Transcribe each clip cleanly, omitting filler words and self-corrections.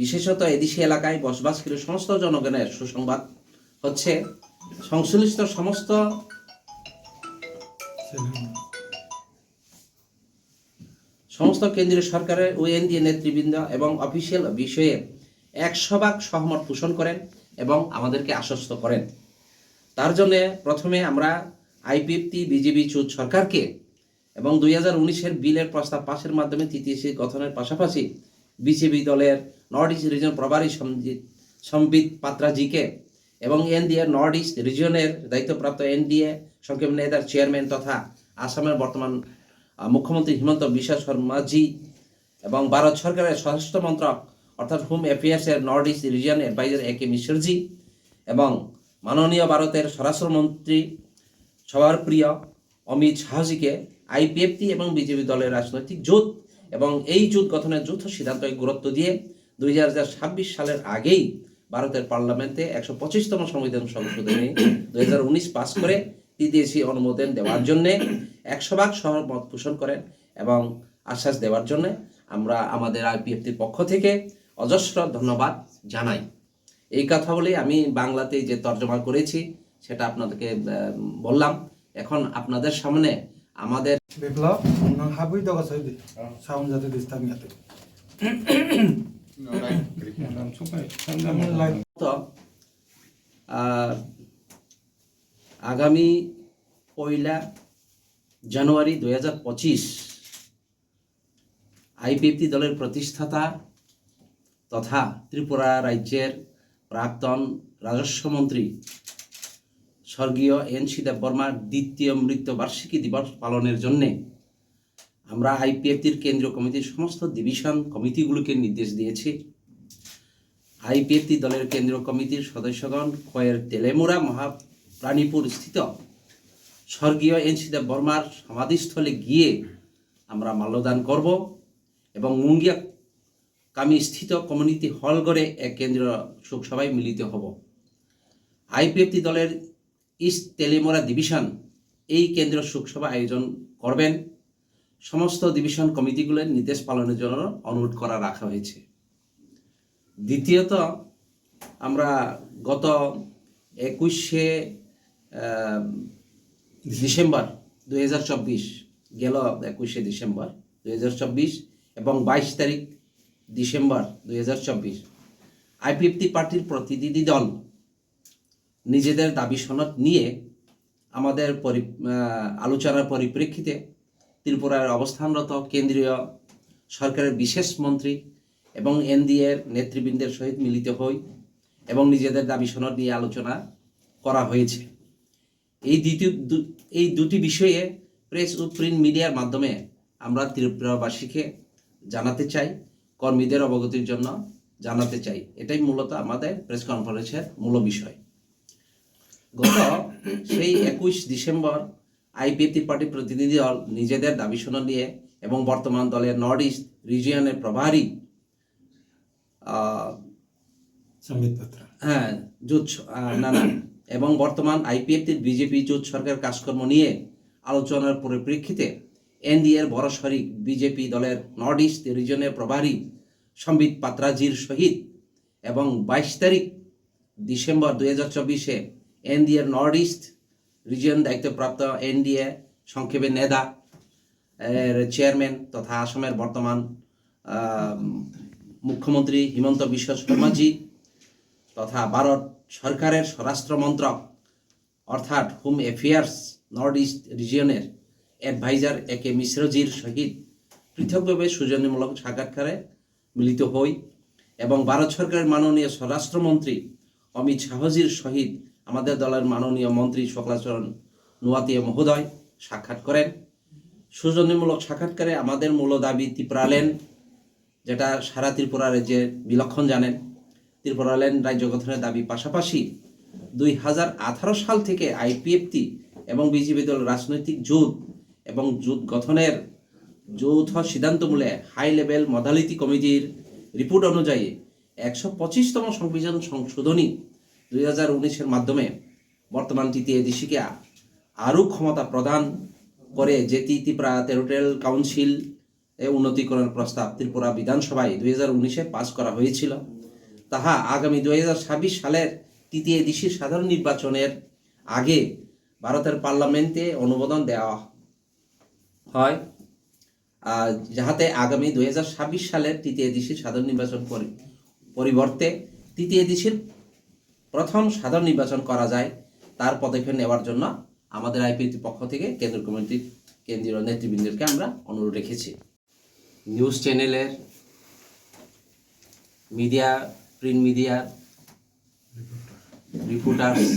বিশেষত এদেশি এলাকায় বসবাসকারী সমস্ত জনগণের সুসংবাদ হচ্ছে সংশ্লিষ্ট সমস্ত কেন্দ্রীয় সরকারের ওএনডিএ নেতৃবৃন্দ এবং অফিসিয়াল বিষয়ে 100% সহমত পোষণ করেন এবং আমাদেরকে আশ্বস্ত করেন। তার জন্য প্রথমে আমরা আইপিএফটি বিজেপি জোট সরকারকে এবং 2019-এর বিলের প্রস্তাব পাশের মাধ্যমে তৃতীয় গঠনের পাশাপাশি বিজেপি দলের নর্থ ইস্ট রিজন প্রভারী সম্বিত পাত্রাজিকে এবং এনডিএ নর্থ ইস্ট রিজনের দায়িত্বপ্রাপ্ত এনডিএ সংক্ষেপ নেতার চেয়ারম্যান তথা আসামের বর্তমান মুখ্যমন্ত্রী হিমন্ত বিশ্ব শর্মাজি এবং ভারত সরকারের স্বরাষ্ট্র মন্ত্রক অর্থাৎ হোম অ্যাফেয়ার্সের north east region adviser A K Mishra ji এবং মাননীয় ভারতের স্বরাষ্ট্রমন্ত্রী সবার প্রিয় অমিত শাহজিকে আইপিএফটি এবং বিজেপি দলের রাজনৈতিক জোট এবং এই জোট গঠনের যৌথ সিদ্ধান্তকে গুরুত্ব দিয়ে 2026 সালের আগেই ভারতের পার্লামেন্টে 125তম সংবিধান সংশোধনী 2019 পাস করে বিদেশি অনুমোদন দেওয়ার জন্য 100% সহমত পোষণ করেন এবং আশ্বাস দেওয়ার জন্য আমরা আমাদের আইপিএফটির পক্ষ থেকে অজস্র ধন্যবাদ জানাই। এই কথা বলে আমি বাংলাতে যে তর্জমা করেছি সেটা আপনাদেরকে বললাম। এখন আপনাদের সামনে আমাদের বিপ্লব হাবুই দগছই সাউন্ড যাতে দিস্তাম ইয়াতে আগামী 1 জানুয়ারি 2025 আইপিএফটি দলের প্রতিষ্ঠাতা তথা ত্রিপুরা রাজ্যের প্রাক্তন রাজস্ব মন্ত্রী স্বর্গীয় এন.সি. দেববর্মার দ্বিতীয় মৃত্যুবার্ষিকী দিবস পালনের জন্য আমরা আইপিএফটির কেন্দ্রীয় কমিটির সমস্ত ডিভিশন কমিটিগুলোকে নির্দেশ দিয়েছি। আইপিএফটি দলের কেন্দ্রীয় কমিটির সদস্যগণ খয়ের তেলেমুরা মহাপ্রাণীপুর স্থিত স্বর্গীয় এন.সি. দেববর্মার সমাধিস্থলে গিয়ে আমরা মাল্যদান করব এবং মুঙ্গিয়া কামি স্থিত কমিউনিটি হল ঘরে এক কেন্দ্রীয় শোকসভায় মিলিত হব। আইপিএফটি দলের ইস্ট তেলেমুরা ডিভিশন এই কেন্দ্রীয় শোকসভা আয়োজন করবেন। সমস্ত ডিভিশন কমিটিগুলোর নির্দেশ পালনের জন্য অনুরোধ করা রাখা হয়েছে। দ্বিতীয়ত আমরা গত 21শে ডিসেম্বর 2024 গেল 21শে ডিসেম্বর 2024 এবং 22 তারিখ ডিসেম্বর 2024 আইপিএফটি পার্টির প্রতিনিধি দল নিজেদের দাবি সনদ নিয়ে আমাদের আলোচনার পরিপ্রেক্ষিতে ত্রিপুরার অবস্থানরত কেন্দ্রীয় সরকারের বিশেষ মন্ত্রী এবং এনডিএর নেতৃবৃন্দের সহিত মিলিত হই এবং নিজেদের দাবি সনদ নিয়ে আলোচনা করা হয়েছে। এই দুটি বিষয়ে প্রেস ও প্রিন্ট মিডিয়ার মাধ্যমে আমরা ত্রিপুরাবাসীকে জানাতে চাই, কর্মীদের অবগতির জন্য জানাতে চাই। এটাই মূলত আমাদের প্রেস কনফারেন্সের মূল বিষয়। গত সেই 21 ডিসেম্বর আইপিএফটি পার্টির প্রতিনিধি দল নিজেদের দাবি সনদ নিয়ে এবং বর্তমান দলের নর্থ ইস্ট রিজিয়নের প্রভারী এবং বর্তমান আইপিএফটির বিজেপি জোট সরকার কাজকর্ম নিয়ে আলোচনার পরিপ্রেক্ষিতে এনডিএর বড় শরিক বিজেপি দলের নর্থ ইস্ট রিজনের প্রভারী সম্বিত পাত্রাজির সহিত এবং 22 তারিখ ডিসেম্বর 2024 এনডিএর নর্থ ইস্ট রিজন দায়িত্বপ্রাপ্ত এনডিএ সংক্ষেপে নেদা এর চেয়ারম্যান তথা আসামের বর্তমান মুখ্যমন্ত্রী হিমন্ত বিশ্ব শর্মাজি তথা ভারত সরকারের স্বরাষ্ট্র মন্ত্রক অর্থাৎ হোম অ্যাফেয়ার্স নর্থ ইস্ট রিজিয়নের অ্যাডভাইজার এ কে মিশ্রজির সহিত পৃথকভাবে সৌজন্যমূলক সাক্ষাৎকারে মিলিত হই এবং ভারত সরকারের মাননীয় স্বরাষ্ট্রমন্ত্রী অমিত শাহজির সহিত আমাদের দলের মাননীয় মন্ত্রী শুক্লাচরণ নোয়াতিয়া মহোদয় সাক্ষাৎ করেন। সৌজন্যমূলক সাক্ষাৎকারে আমাদের মূল দাবি ত্রিপুরাল্যান্ড, যেটা সারা ত্রিপুরা রাজ্যে বিলক্ষণ জানেন, ত্রিপুরাল্যান্ড রাজ্য গঠনের দাবি পাশাপাশি 2018 সাল থেকে আইপিএফটি এবং বিজেপি দল রাজনৈতিক জোট এবং জোট গঠনের যৌথ সিদ্ধান্তমূলে হাই লেভেল মডালিটি কমিটির রিপোর্ট অনুযায়ী 125তম সংবিধান সংশোধনী 2019-এর মাধ্যমে বর্তমান তৃতীয় এডিসিকে আরও ক্ষমতা প্রদান করে যেটি ত্রিপুরা টেরিটোরিয়াল কাউন্সিল উন্নতিকরণ প্রস্তাব ত্রিপুরা বিধানসভায় 2019-এ পাস করা হয়েছিল, তাহা আগামী 2026 সালের তৃতীয় এডিসি সাধারণ নির্বাচনের আগে ভারতের পার্লামেন্টে অনুমোদন দেওয়া হয়, যাহাতে আগামী 2026 সালের তৃতীয় এডিসির সাধারণ নির্বাচন পরিবর্তে তৃতীয় এডিসির প্রথম সাধারণ নির্বাচন করা যায়, তার পদক্ষেপ নেওয়ার জন্য আমাদের আইপিএফটির পক্ষ থেকে কেন্দ্রীয় কমিটির কেন্দ্রীয় নেতৃবৃন্দকে আমরা অনুরোধ রেখেছি। নিউজ চ্যানেলের মিডিয়া, প্রিন্ট মিডিয়ার রিপোর্টার্স,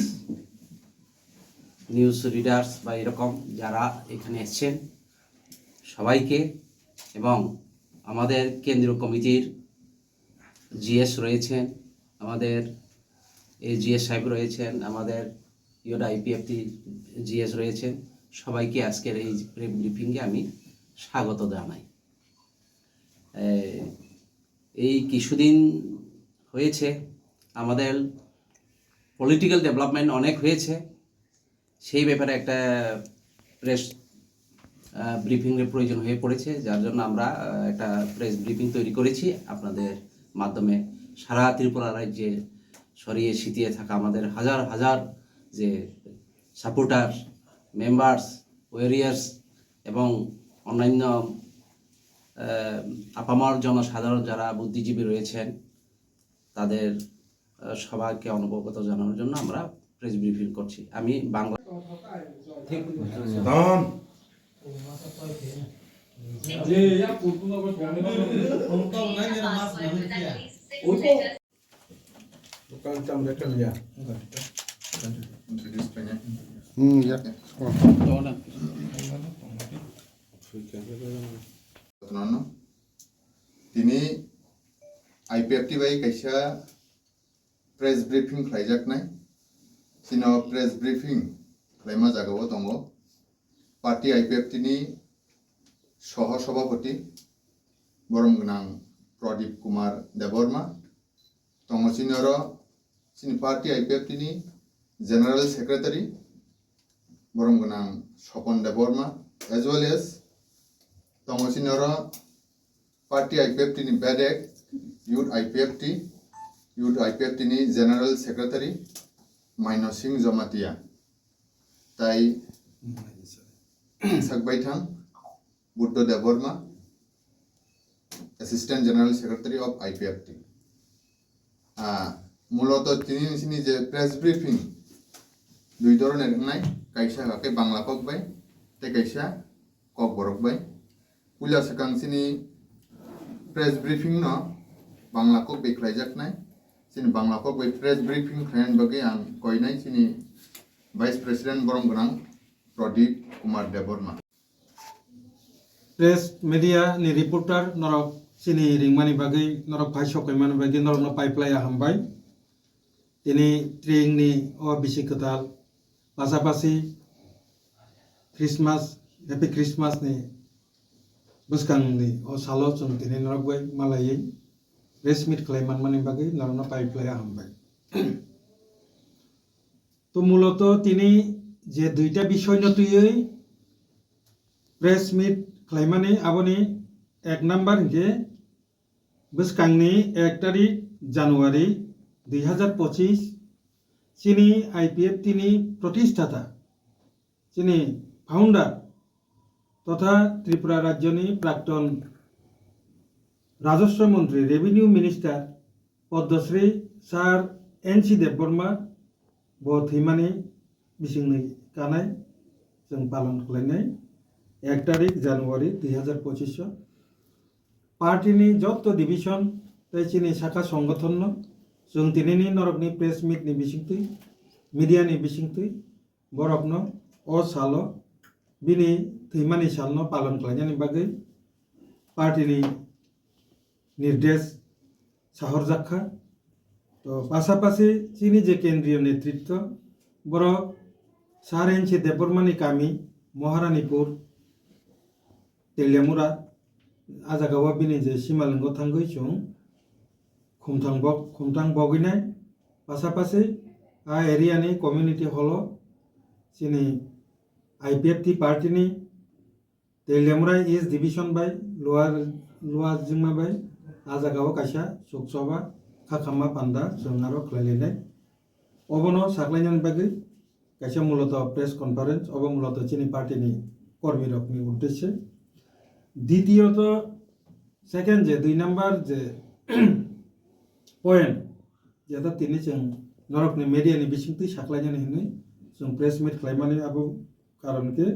নিউজ রিডার্স বা এরকম যারা এখানে এসছেন সবাইকে, এবং আমাদের কেন্দ্রীয় কমিটির জিএস রয়েছেন, আমাদের জিএস সাহেব রয়েছেন, আমাদের ইয়োডা আইপিএফটি জিএস রয়েছেন, সবাইকে আজকের এই ব্রিফিংয়ে আমি স্বাগত জানাই। এই কিছুদিন হয়েছে আমাদের পলিটিক্যাল ডেভেলপমেন্ট অনেক হয়েছে, সেই ব্যাপারে একটা প্রেস ব্রিফিংয়ের প্রয়োজন হয়ে পড়েছে, যার জন্য আমরা একটা প্রেস ব্রিফিং তৈরি করেছি আপনাদের মাধ্যমে। সারা ত্রিপুরা রাজ্যে ছড়িয়ে ছিটিয়ে থাকা আমাদের হাজার হাজার যে সাপোর্টার, মেম্বার্স, ওয়ারিয়ার্স এবং অন্যান্য আপামর জনসাধারণ যারা বুদ্ধিজীবী রয়েছেন, তাদের সবাইকে অনবগত জানানোর জন্য আমরা প্রেস ব্রিফিং করছি। আমি Bangla Tini IPFT bai kaisa press briefing khlaijak nai sino press briefing khlaima jagao tongo party IPFT ni soho sabhapati borom gnang Pradip Kumar Deborma tongo sinoro sin party IPFT ni general secretary borom gnang Sopon Deborma as well as tongo sinoro party IPFT ni BADEC youth IPFT ni general secretary Maino Singh Jomatia tai Sakbaithang Buddha Deborma assistant general secretary of IPFT muloto tini sini je press briefing dui dhoroner nai kaisa hake bangla kok bai te kaisa kok borok bai pulia sakang sini press briefing no bangla kok be khlaijak nai sini bangla kok be press briefing khlain bagi ang koinai sini vice president borom gnang Pradip Kumar Deborma press media ni reporter norok sini ringmani bagi norok phai sokaimani bagi norok no pipeline hambai tini tring ni o bisikatal pasapasi Christmas happy Christmas ni buskang ni o salo chung tini norok bai malai press meet khlaiman mani bagi norok no pipeline hambai তো মূলত তিনি যে দুইটা বিষয় নতুই press meet খাইমানি আবনি এক number যে বসকাংনি 1 তারিখ জানুয়ারি 2025 চিনি আইপিএফ তিনি প্রতিষ্ঠাতা চিনি ফাউন্ডার তথা ত্রিপুরা রাজ্যনি প্রাক্তন রাজস্ব মন্ত্রী revenue minister Padma Shri sir N দেববর্মা বথিমানি বিসিংনি কানাই जों पालन खालामनाय 1 तारिख জানুয়ারি 2025 पार्टीनि जत डिविजन तैचिनि शाखा संगठन जों तिनिनि नरकनि प्रेस मिटनि बिसिंतै मिडियानि बिसिंतै बरकनो अ सालो बिनि थैमानि सालनो पालन खालामनायनि बागै पार्टीनि निर्देश साहर जाखा तो पासापासि चिनि जे केंद्रीय नेतृत्व बरक सार एनसि देबबर्मानि गामि महारानीपुर तेलियामुरा आजागावा बिनि जे सिमालिंग थांगै जों खुमथां बगिनाय पासापासि आ एरियानि कम्युनिटी हल चिनि आईपीएफटी पार्टीनि te lemrai is division by lower jingma by ajagao kaisa suksoba khakhamma panda jongaro khlailai obono saklainyan bagui kaisa muloto press conference obo muloto chini party ni কর্মী রকমি উদ্দেশ্যে দ্বিতীয়ত সেকেন্ড যে 2 নাম্বার যে point যেটা তিনি जों नरकनि मिडियानि बिसिंथि साख्लायनानै होनो जों प्रेस मिट खालामनानै आबो खारनके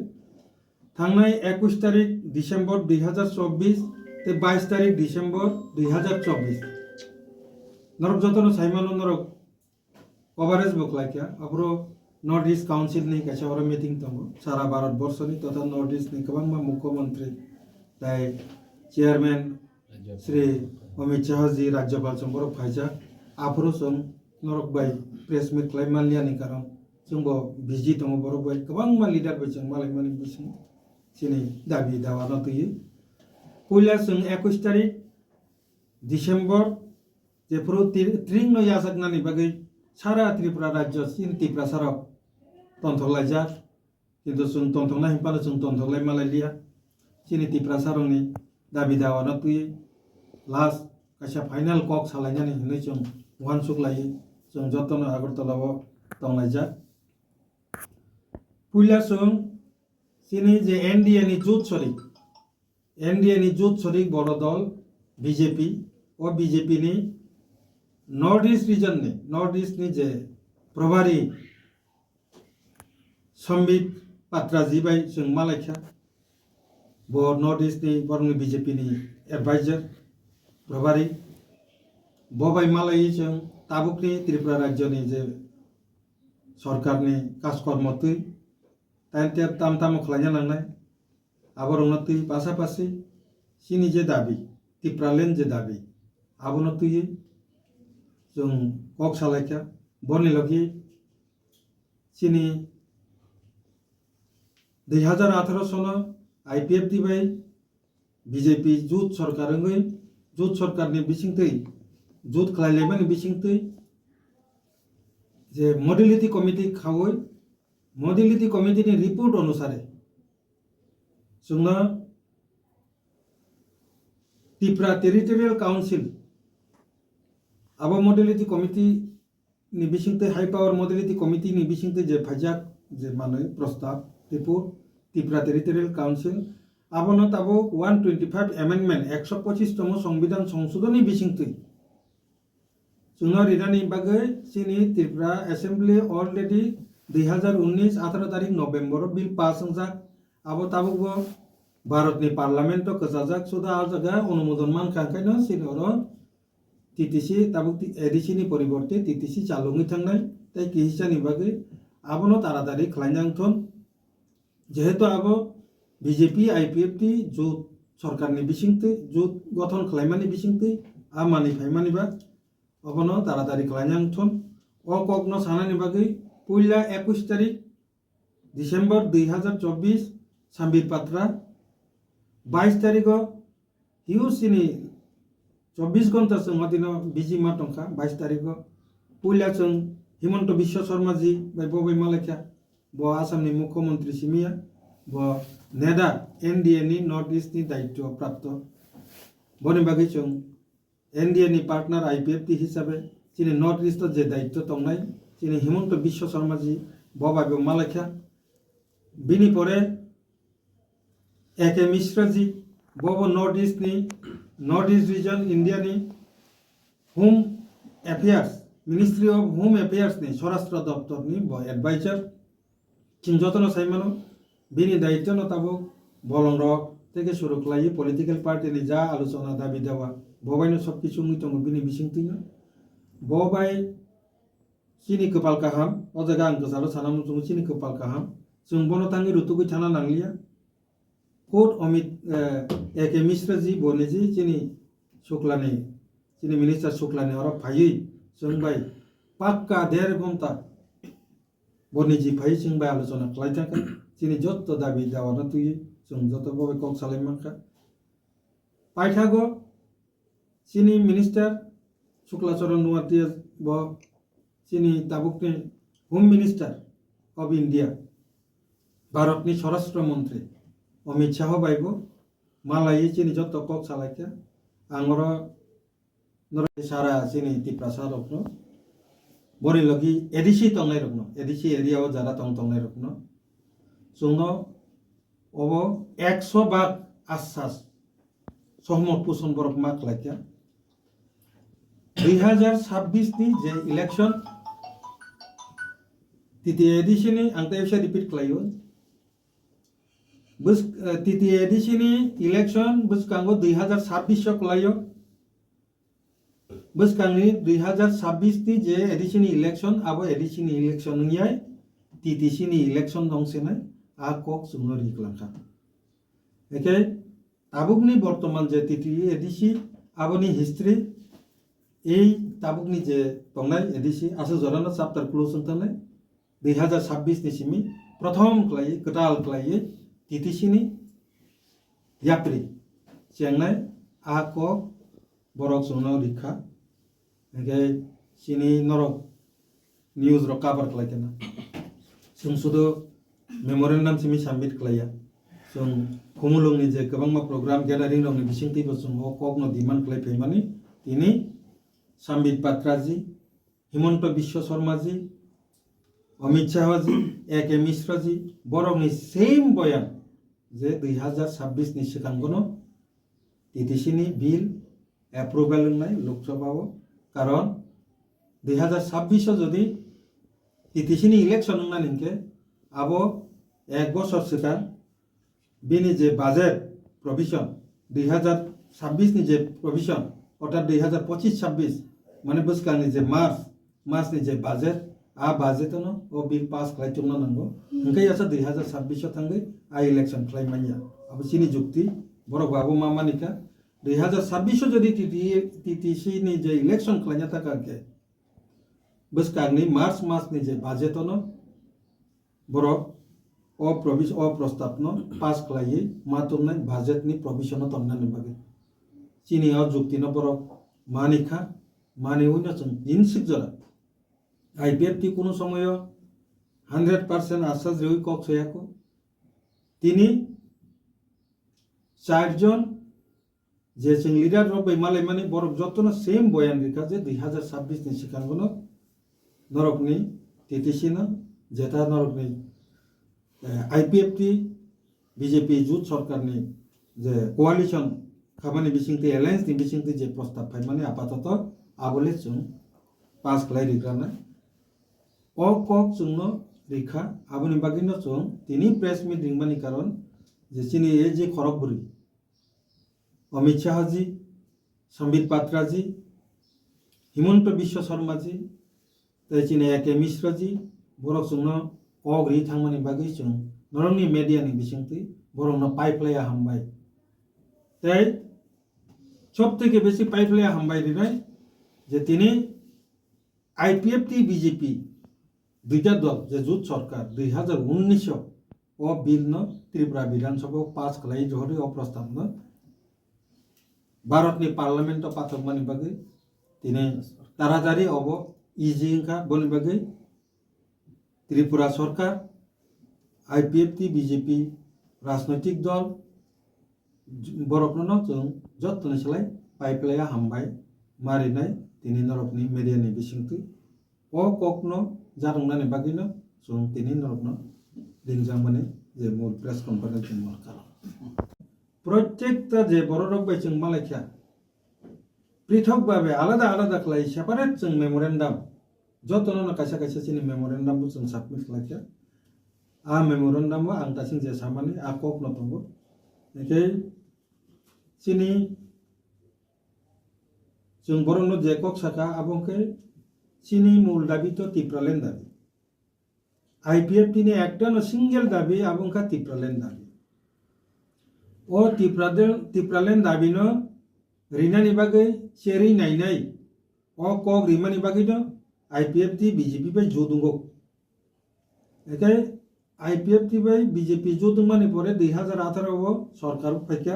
थांनाय 21 तारिख डिसेम्बर 2024 ते 22 तारिख डिसेम्बर 2024 नरक जतनो साइमानो नरक कभारेज बखलायखा अब्रो नर्थ इस्ट काउंसिल नि कासे हर मीटिंग दङ सारा भारत बर्षनि तथा नर्थ इस्ट नि गोबां मुख्यमंत्री दाय चेयरमैन श्री अमित शाह जी राज्यपाल सम्बर फाइजा आफरो जों नरक बाय प्रेस मिट खालामनायनि कारण जोंबो बिजि दङ बर' बाय गोबां मा लिडार बाय जों मालाय मानि बिसिं सिनि दाबि दावाना तयो पयला जों 21 तारिख डिसेम्बर जेफोरो ट्रिं नो याजाकनानि बागै सारा त्रिपुरा राज्य सिन त्रिपुरा साराव तन्थलायजा किन्तु जों तन्थना हिंपानो जों तन्थलाय मालायलिया सिनि त्रिपुरा सारंनि दाबि दावाना तयो लास्ट कासा फाइनाल कक सालायनानै होनो जों वान सुखलायो जों जतन आगरतलाव तंलायजा पुइला जों सिनि जे एनडीए नि जुथ सरिक बर दल बीजेपी और बीजेपी नि नर्थ इस्ट रिजन नि नर्थ इस्ट नि जे प्रभारी सम्बित पात्राजी बाय जों मालायखा ब नर्थ इस्ट नि बरनि बीजेपी नि एडभाइजर प्रभारी बबाय मालाय जों ताबुकनि त्रिपुरा राज्यनि जे सरकारनि काजकर्मतै ताइनते ताम ताम खलायना लांनाय आबरंनतै पासापासि सिनि जे दाबि त्रिपुरालेण्ड जे दाबि आबनतै जों कक सालायखा बरनि लगी सिनि 2018 सन आईपीएफटी बाय बीजेपी जुथ सरकारंगै जुथ सरकारनि बिसिंथै जुथ खालायलायमानि बिसिंथै जे मॉडलिटी कमिटी खावै मॉडलिटी कमिटी नि रिपोर्ट अनुसारे जोंना त्रिपुरा टेरिटोरियल काउंसिल आबो मॉडलिटी कमिटी नि बिसिंथै हाई पावर मॉडलिटी कमिटी नि बिसिंथै जे फाइजाक जे माने प्रस्ताव रिपोर्ट त्रिपुरा टेरिटोरियल काउंसिल आबनो ताबो 125 अमेंडमेंट 125 तम संविधान संशोधन बिसिंथै जोंना रिदानि बागै सिनि त्रिपुरा असेंबली अलरेडी 2019 18 तारिख नवेम्बर बिल पास संजाक आबो ताबो भारतनि पार्लियामेंट कजाजाक सुदा आजागा अनुमोदन मान खांखायनो सिनर टीटीसी ताबो एडीसी परिवर्ते टीटीसी चालुङै थांनाय ताई किहिसानि बागै आबनो तारातारि खालायनांथन जेहेतु आबो बीजेपी आईपीएफटी जुथ सरकारनि बिसिंथै जुथ गठन खालायमानि बिसिंथै आमानि फाइमानिबा अबनो तारातारि खालायनांथन अ ककनो सानानि बागै पयला 21 तारिख डिसेम्बर 2024 साम्बिर पात्रा 22 तारिख हिउसिनी 24 घंटा जों दिन बिजी मा टंका 22 तारिख पयला जों हिमंत विश्व शर्मा जी बाय बबाय मालायखा ब आसामनि मुख्यमंत्री सिमिया ब नेदा एनडीए नि नॉर्थ ईस्ट नि दायित्व प्राप्त बनि बागै जों एनडीए नि पार्टनर आईपीएफटी हिसाबै चिनि नॉर्थ ईस्ट जे दायित्व तंनाय चिनि हिमंत विश्व शर्मा जी बबाय मालायखा बिनि परे एके मिश्रा जी बबो नॉर्थ ईस्ट रीजन इंडिया नि home affairs ministry of home affairs नि स्वराष्ट्र दफ्तर नि ब एडवाइजर चिन जतन साइमानो बिनि दायित्व न ताबो बलंरक থেকে শুরু খালাयो पॉलिटिकल पार्टी नि जा आलोचना दाबि दावा बबायनो सब किछु मितंग बिनि बिसिंथिनो बबाय सिनि कपाल काहाम अजागा आं गोसालो सानामु जों सिनि कपाल काहाम जों बनो तांगि रुतुगै थाना नांलिया कोट अमित एके मिश्रा जी बनेजी चिनि शुक्लानि चिनि मिनिस्टार शुक्लानि और फायै जों बाय पाक्का 1.5 घंटा बनेजी फायै जों बाय आलोचना खालायथांखै चिनि जत्त दाबि दावाना तुयो जों जत बबाय कक सालायमानखा पाइथागो चिनी मिनिस्टार शुक्लाचरण नुवातिया ब चिनी ताबुकनि होम मिनिस्टार ऑफ इंडिया भारतनि स्वराष्ट्र मंत्री অমিত শাহ বাইব মালাই চিনি যত কক সালাইকে আঙর সারা চিনি টিপ্রাসা রকম বরি লগি এডিসি তংনাই রকম এডিসি এরিয়াও যারা তংনাই রকম जोंनो अब 100 भाग आश्वास सहमत पोषण बरफ मा खालायखा 2026 नि जे इलेक्शन तृतीय एडिशन नि आं तायसे रिपीट खालायो बस तृतीय एडिशन नि इलेक्शन बसकांगो 2026 सो खालायो बसकांगनि 2026 नि जे एडिशन इलेक्शन आबो एडिशन इलेक्शन नियाय TTC ni election dongse na a kok sungno riklangka eke tabukni bortoman je TTC EDC aboni history ei tabukni je tongnai EDC aso jorana chapter close tane 2026 ni simi prothom klai ketal klai TTC ni yapri chengnai a kok borok sungno rikha eke sini norok news ro cover klai kena जों सुदु मेमोरेन्डाम Simi submit खालाया जों खुमुलुंनि जे गोबांमा programme गेदारिं दं बिसिंथिबो जों ककनो demand खालाय फैमानि तिनि संबित पात्रा जी हिमंत विश्व Sharma ji Amit Shah ji A.K. Mishra ji बरकनि same बयान जे 2026 नि सिगांगनो TTC नि बिल एप्रुवेल होनाय लोकसभाव कारण 2026 जदि TTC ni election nungna ningke abo 1 বছর সিকার বিনি যে বাজেট প্রভিশন 2026 ni যে প্রভিশন অর্থাৎ 2025-26 মানে বসকানি যে মার্চ ni যে বাজেট আ বাজেট ন ও বিল পাস খাই চুমনা নাঙ্গো ওংকাই আসা 2026 থাঙ্গে আ ইলেকশন খাই মাইয়া আবো সিনি যুক্তি বড় বাবু মামানিকা 2026 যদি TTC ni যে ইলেকশন খাইয়া থাকাকে बसकांगनि मार्च मास नि जे बाजेट न बरक अ प्रस्ताव न पास खालायै मातुमनाय बाजेट नि प्रोविजन तन्नानि बागे चिनिया जुक्ति न बरक मानिखा माने उन जों इनसिक जरा आईपीएफटी कोनो समय 100% आश्वास रेउ कक सयाको तिनि चारजन जे जों लिडार रबाय मालाय माने बरक जतन सेम बयान रिखा जे 2026 नि सिगांगनो नरकनि TTC न जेता नरकनि IPFT बीजेपी जुथ सरकारनि जे कोalition खामानि बिसिंति एलायन्स नि बिसिंति जे प्रस्ताव फाय माने आपातत आबले जों पास खालाय रिग्राना अ कक जोंनो रिखा आबनि बागिनो जों तिनि प्रेस मिट रिंबानि कारण जे चिनि ए जे खरगबुरी अमित शाह जी संबित पात्रा जी हिमंत विश्व शर्मा जी तैचिने A.K. मिश्रा जी बरक जोंनो अग्रि थांमानि बागै जों नरंनि मीडियानि बिसिंति बरकनो पाइपलाया हामबाय तै सबथेके बेसि पाइपलाया हामबाय रिनाय जे तिनि IPFT बीजेपी दुइटा दल जे जुथ सरकार 2019 अ बिल न त्रिपुरा विधानसभा पास खालाय जहरि अ प्रस्ताव न भारतनि पार्लियामेन्ट पाठकमानि बागै तिनि ताराजारि अब इजी का बन बागै त्रिपुरा सरकार IPFT बीजेपी राजनैतिक दल बरकनो जों जतन सलाय पाइपलाया हामबाय मारिनाय तिनि नरकनि मीडियानि बिसिंति अ ककनो जादोंनानि बागैनो जों तिनि नरकनो रिंजां माने जे मूल प्रेस कन्फारेन्स जों खालाम प्रत्येकटा जे बररक बाय जों मालायखा पृथक भावे आलादा आलादा खालाय सेपारेट जों मेमोरेन्डाम जतन कायसा कायसा चिनि मेमोरेन्डाम जों सबमिट खालायखा आ मेमोरेन्डाम आं दासिम जे सामानि आ कक न दंगो एके चिनि जों बरनो जे कक साका आबंके चिनि मूल दाबि तो तिप्रालेन दाबि IPFT नि एकटा न सिंगल दाबि आबंका तिप्रालेन दाबि ओ तिप्रालेन दाबि न रिनानि बागै चेरि नायनाय अ कक रिमानि बागै न IPFT बीजेपी बाय जुदुंगो एके IPFT बाय बीजेपी जुदुंमानि परे 2018 ओ सरकार फायका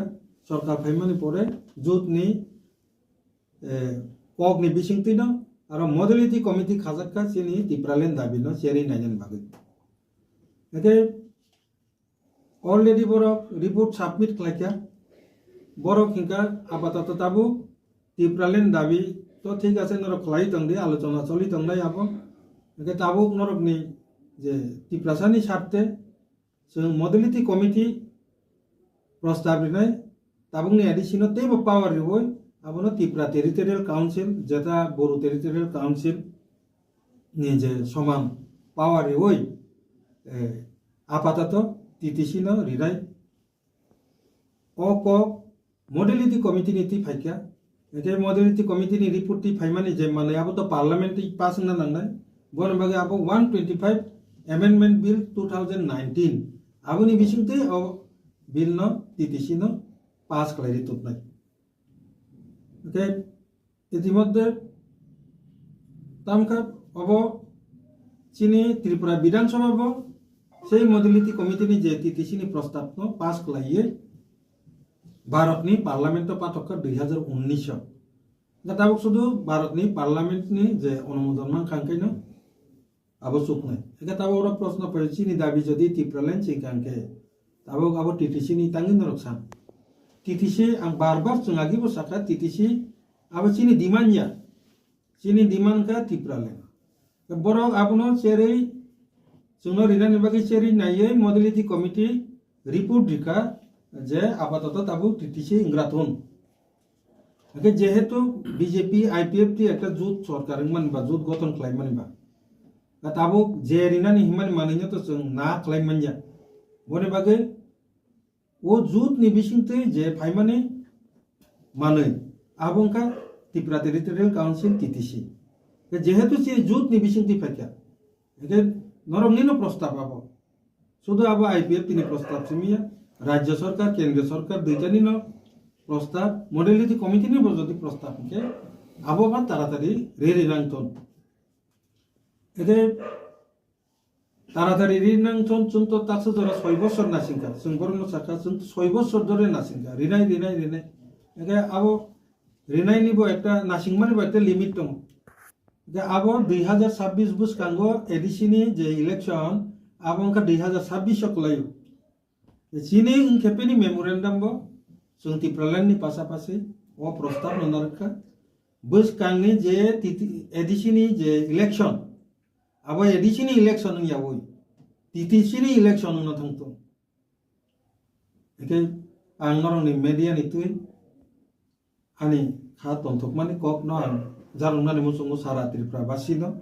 सरकार फायमानि परे जुदनि कक नि बिसिंति न आरो मडेलिटी कमिटी खाजाका चिनि तिप्रालेन दाबि न चेरि नायनानि बागै एके already borok report submit khlaika borok hingka apatat tabu Tipralen dabi to ঠিক আছে নরক khlai tongdi আলোচনা চলি tongnai abo hingke tabu norok ni je Tiprasani স্বার্থে जों modality committee প্রস্তাব rinai tabungni additional tebo power riboi abono Tripura Territorial Council যেটা বড়ো Territorial Council ni je সমান power riboi আপাতত TTC no rinai o ko modality committee ni ti phaikya ete modality committee ni report ti phaimani je mane abo to parliament ti pass na nangnai bon bage abo 125 amendment bill 2019 abo ni bisingte o bill no TTC no pass khlai tutnai oke ইতিমধ্যে তামকা of চিনি ত্রিপুরা বিধানসভা ব সেই modality committee ni যে TTC ni প্রস্তাব no pass khlaiye ভারতনি parliament পাঠক 2019 দাতাবক শুধু ভারতনি পার্লামেন্টনি যে অনুমোদন মান খাঙ্কাই no আবশ্যক নাই এটা তাবো ওরা প্রশ্ন পড়েছি নি দাবি যদি ত্রিপুরালেন চিকাঙ্কে তাবক আবো TTC ni tangin রকসান TTC ang barbar chungagi bo saka TTC abo chini demand ya chini demand ka Tipralen borok abono cherei chungno rina nibagi cherei naiye modality committee report dika je apatat tabu TTC ingrathon age jehetu BJP IPF ti ekta jut sarkar man ba jut goton khlai mani ba tabu je rina ni himan maninya to chung na khlai manja bone bage o jut ni bisingte je phaimani manai abongka Tripura Territorial Council TTC যেহেতু সে জুত নি bisingti phaikya ege নরম নিনো প্রস্তাব আবো শুধু আবো IPF তিনি প্রস্তাব সিমিয়া রাজ্য সরকার কেন্দ্র সরকার দুইটানি ন প্রস্তাব মডেলিটি কমিটি নি যদি প্রস্তাব কে আবো বা তাড়াতাড়ি রিনাংতন এগে তাড়াতাড়ি রিনাংতন চুন্ত তাকসো জরা 6 বছর নাসিংকা সুংবরন সাকা চুন্ত 6 বছর ধরে নাসিংকা রিনাই এগে আবো রিনাই নিবো একটা নাসিংমানি একটা লিমিট দং যে আবো 2026 বুস কাঙ্গো এডিসিনি যে election abongka 2026 soklayo chini ingkepeni memorandum bo sung Tipralen ni pasapasi o prostab nonarka bus kangni je edisini je election abo edisini election ng yawoi TTC ni election no thangto eke angnorong ni media ni tui ani kha tonthok mani kok no jarungna ni musung sara Tripura basino